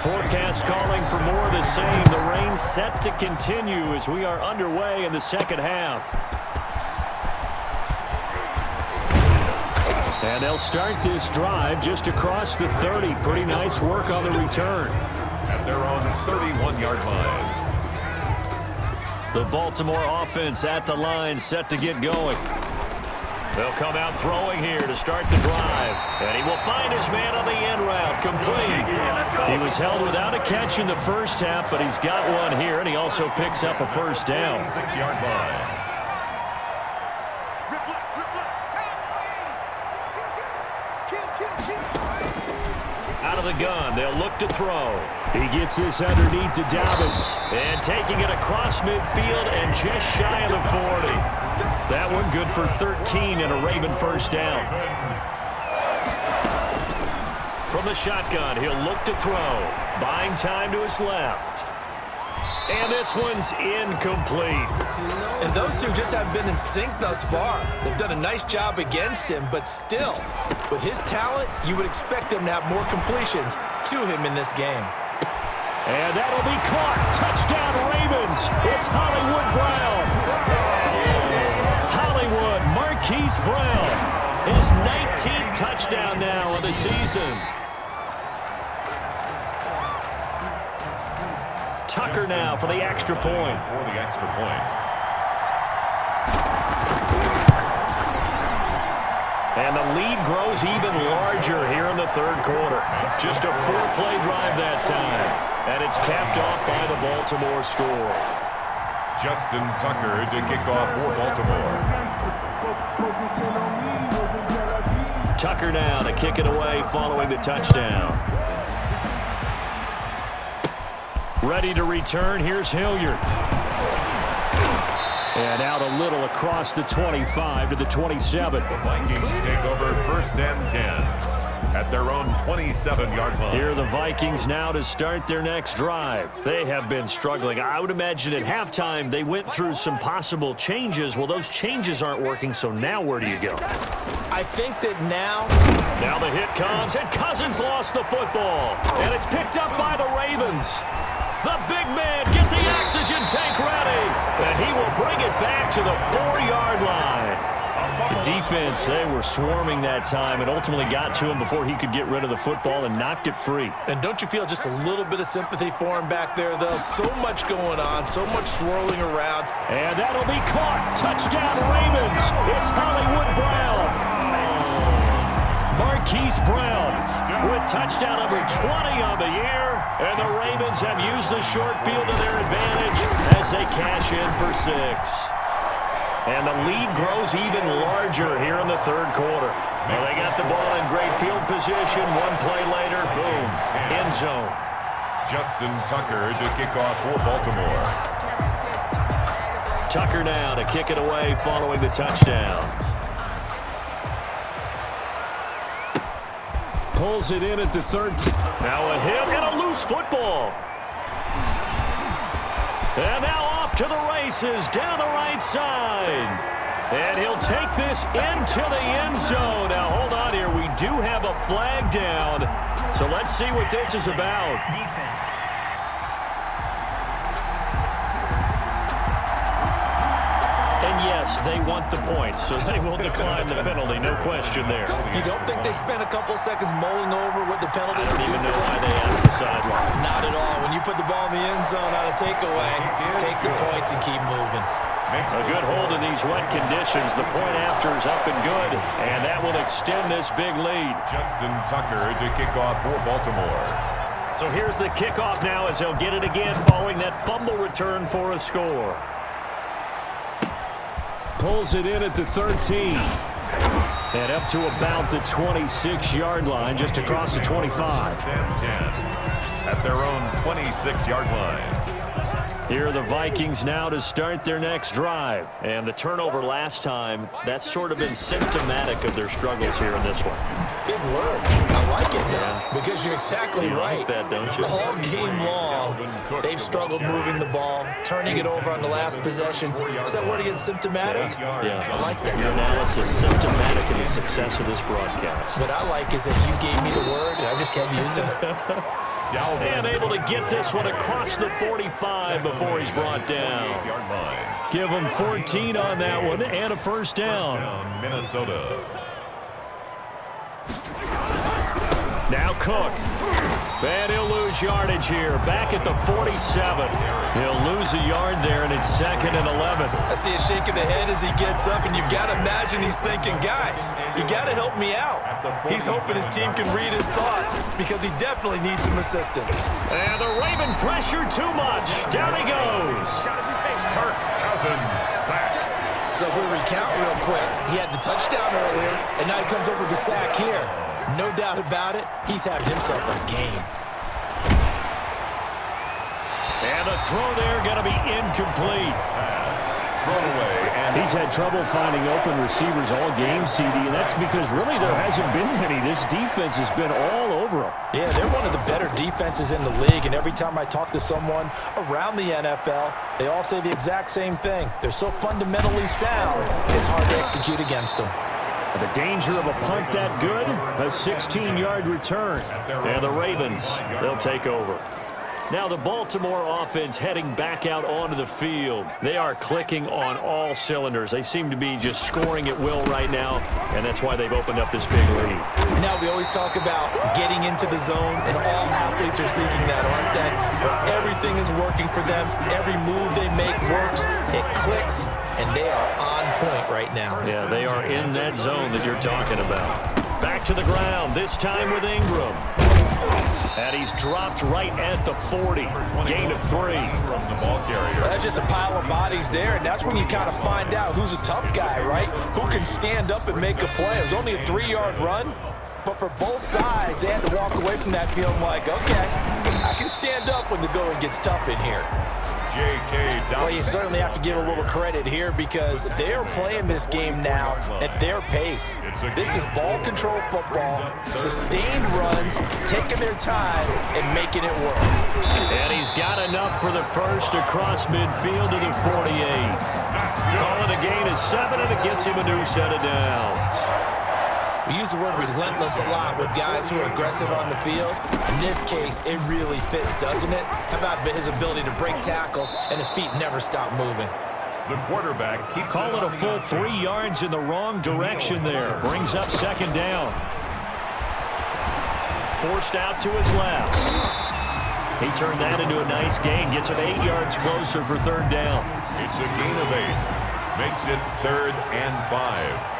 Forecast calling for more of the same. The rain set to continue as we are underway in the second half. And they'll start this drive just across the 30. Pretty nice work on the return. At their own 31-yard line. The Baltimore offense at the line, set to get going. They'll come out throwing here to start the drive. And he will find his man on the end route, complete. He was held without a catch in the first half, but he's got one here, and he also picks up a first down. 6-yard line. Out of the gun, they'll look to throw. He gets this underneath to Dobbins. And taking it across midfield and just shy of the 40. That one good for 13 and a Raven first down. From the shotgun, he'll look to throw. Buying time to his left. And this one's incomplete. And those two just haven't been in sync thus far. They've done a nice job against him, but still, with his talent, you would expect them to have more completions to him in this game. And that'll be caught. Touchdown Ravens. It's Hollywood Brown. Hollywood Marquise Brown. His 19th touchdown now of the season. Tucker now for the extra point. And the lead grows even larger here in the third quarter. Just a 4-play drive that time. And it's capped off by the Baltimore score. Justin Tucker to kick off for Baltimore. Tucker now to kick it away following the touchdown. Ready to return. Here's Hilliard. And out a little across the 25 to the 27. The Vikings take over first and 10 at their own 27-yard line. Here are the Vikings now to start their next drive. They have been struggling. I would imagine at halftime they went through some possible changes. Well, those changes aren't working, so now where do you go? I think that now the hit comes, and Cousins lost the football. And it's picked up by the Ravens. The big man, get the oxygen tank ready. And he will bring it back to the 4-yard line. The defense, they were swarming that time and ultimately got to him before he could get rid of the football and knocked it free. And don't you feel just a little bit of sympathy for him back there, though? So much going on, so much swirling around. And that'll be caught. Touchdown Ravens. It's Hollywood Brown. Marquise Brown with touchdown number 20 on the year. And the Ravens have used the short field to their advantage as they cash in for 6. And the lead grows even larger here in the third quarter. Well, they got the ball in great field position. One play later, boom, end zone. Justin Tucker to kick off for Baltimore. Tucker now to kick it away following the touchdown. Pulls it in at the 13. Now a hit and a loose football. And now off to the races down the right side. And he'll take this into the end zone. Now hold on here. We do have a flag down. So let's see what this is about. Defense. And yes, they want the points, so they will decline the penalty. No question there. You don't think they spent a couple seconds mulling over what the penalty I don't would do even for know them? why they asked the sideline. Not at all. When you put the ball in the end zone on a takeaway, take the points and keep moving. A good hold in these wet conditions. The point after is up and good, and that will extend this big lead. Justin Tucker to kick off for Baltimore. So here's the kickoff now as they'll get it again following that fumble return for a score. Pulls it in at the 13. And up to about the 26-yard line, just across the 25. And 10 at their own 26-yard line. Here are the Vikings now to start their next drive. And the turnover last time, that's sort of been symptomatic of their struggles here in this one. Big word. I like it, though, because you're exactly right. Like that, don't you? All game long, they've struggled moving the ball, turning it over on the last possession. Is that word again, symptomatic? Yeah. I like that. Your analysis, symptomatic in the success of this broadcast. What I like is that you gave me the word, and I just kept using it. And able to get this one across the 45 before he's brought down. Give him 14 on that one and a first down. Minnesota. Now Cook. And he'll lose yardage here. Back at the 47. He'll lose a yard there, and it's 2nd and 11. I see a shake of the head as he gets up, and you've got to imagine he's thinking, guys, you got to help me out. He's hoping his team can read his thoughts because he definitely needs some assistance. And the Raven pressure too much. Down he goes. Kirk Cousins sacked. So if we recount real quick, he had the touchdown earlier, and now he comes up with the sack here. No doubt about it, he's having himself a game. And the throw there going to be incomplete. Thrown away. And he's had trouble finding open receivers all game, CD, and that's because really there hasn't been many. This defense has been all over them. Yeah, they're one of the better defenses in the league, and every time I talk to someone around the NFL, they all say the exact same thing. They're so fundamentally sound, it's hard to execute against them. The danger of a punt that good, a 16-yard return. And the Ravens, they'll take over. Now the Baltimore offense heading back out onto the field. They are clicking on all cylinders. They seem to be just scoring at will right now, and that's why they've opened up this big lead. Now we always talk about getting into the zone, and all athletes are seeking that, aren't they? But everything is working for them. Every move they make works. It clicks, and they are on point right now. Yeah, they are in that zone that you're talking about. Back to the ground, this time with Ingram. And he's dropped right at the 40. Gain of 3. That's just a pile of bodies there, and that's when you kind of find out who's a tough guy, right? Who can stand up and make a play. It was only a 3-yard run, but for both sides, they had to walk away from that feeling like, okay, I can stand up when the going gets tough in here. Well, you certainly have to give a little credit here because they are playing this game now at their pace. This is ball control football, sustained runs, taking their time and making it work. And he's got enough for the first across midfield to the 48. Calling a gain of 7, and it gets him a new set of downs. We use the word relentless a lot with guys who are aggressive on the field. In this case, it really fits, doesn't it? How about his ability to break tackles and his feet never stop moving? The quarterback keeps Call it a full 3 yards in the wrong direction there. Brings up 2nd down. Forced out to his left. He turned that into a nice gain. Gets him 8 yards closer for 3rd down. It's a gain of 8. Makes it 3rd and 5.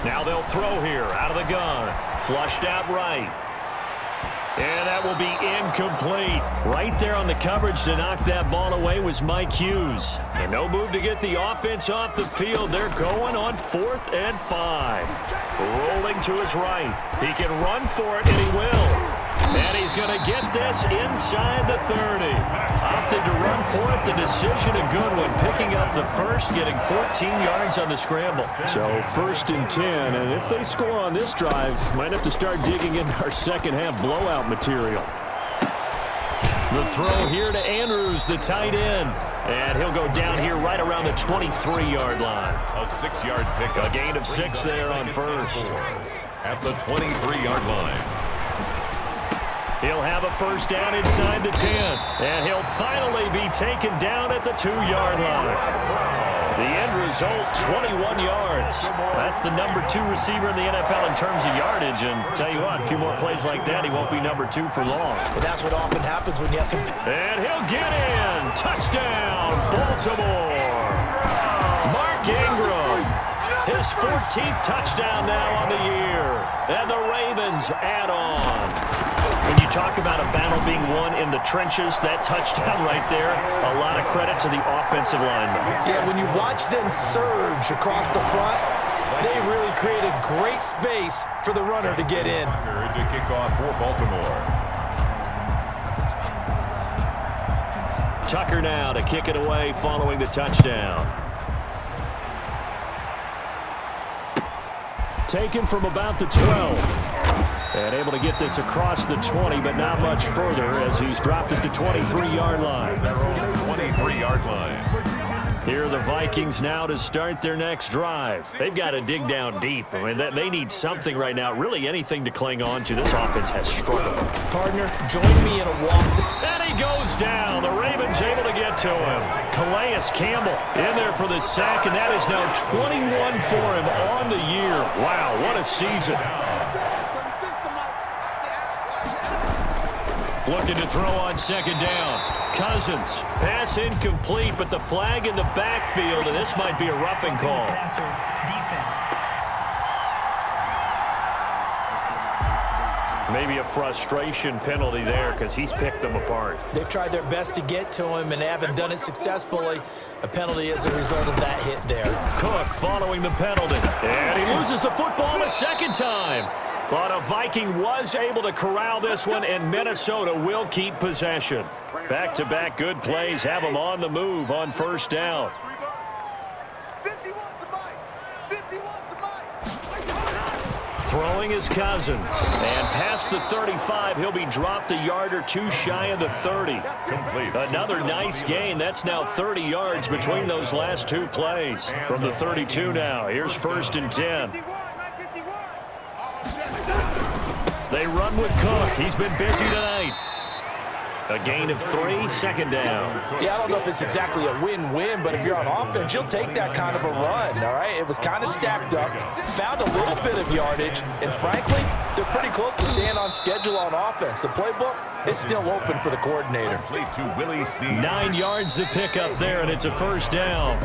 Now they'll throw here out of the gun. Flushed out right. And that will be incomplete. Right there on the coverage to knock that ball away was Mike Hughes. And no move to get the offense off the field. They're going on 4th and 5. Rolling to his right. He can run for it, and he will. And he's going to get this inside the 30. Opted to run for it. The decision a good one. Picking up the first, getting 14 yards on the scramble. So 1st and 10. And if they score on this drive, might have to start digging into our second half blowout material. The throw here to Andrews, the tight end. And he'll go down here right around the 23-yard line. A 6-yard pickup. A gain of 6 there on first. At the 23-yard line. He'll have a first down inside the 10. And he'll finally be taken down at the 2-yard line. The end result, 21 yards. That's the number 2 receiver in the NFL in terms of yardage. And tell you what, a few more plays like that, he won't be number 2 for long. But that's what often happens when you have to... And he'll get in. Touchdown, Baltimore. Mark Ingram. His 14th touchdown now on the year. And the Ravens add on. When you talk about a battle being won in the trenches, that touchdown right there, a lot of credit to the offensive linemen. Yeah, when you watch them surge across the front, they really created great space for the runner to get in. To kick off for Baltimore. Tucker now to kick it away following the touchdown. Taken from about the 12. And able to get this across the 20, but not much further as he's dropped at the 23-yard line. Their own 23-yard line. Here are the Vikings now to start their next drive. They've got to dig down deep. I mean, they need something right now, really anything to cling on to. This offense has struggled. Partner, join me in a walk. And he goes down. The Ravens able to get to him. Calais Campbell in there for the sack, and that is now 21 for him on the year. Wow, what a season. Looking to throw on second down. Cousins, pass incomplete, but the flag in the backfield, and this might be a roughing call. Maybe a frustration penalty there because he's picked them apart. They've tried their best to get to him and haven't done it successfully. A penalty as a result of that hit there. Cook following the penalty, and he loses the football a second time. But a Viking was able to corral this one, and Minnesota will keep possession. Back-to-back good plays have them on the move on first down. Throwing is Cousins. And past the 35, he'll be dropped a yard or two shy of the 30. Complete. Another nice gain. That's now 30 yards between those last two plays. From the 32 now, here's 1st and 10. They run with Cook. He's been busy tonight. A gain of 3, second down. Yeah, I don't know if it's exactly a win-win, but if you're on offense, you'll take that kind of a run, all right? It was kind of stacked up, found a little bit of yardage, and frankly, they're pretty close to staying on schedule on offense. The playbook is still open for the coordinator. 9 yards to pick up there, and it's a first down.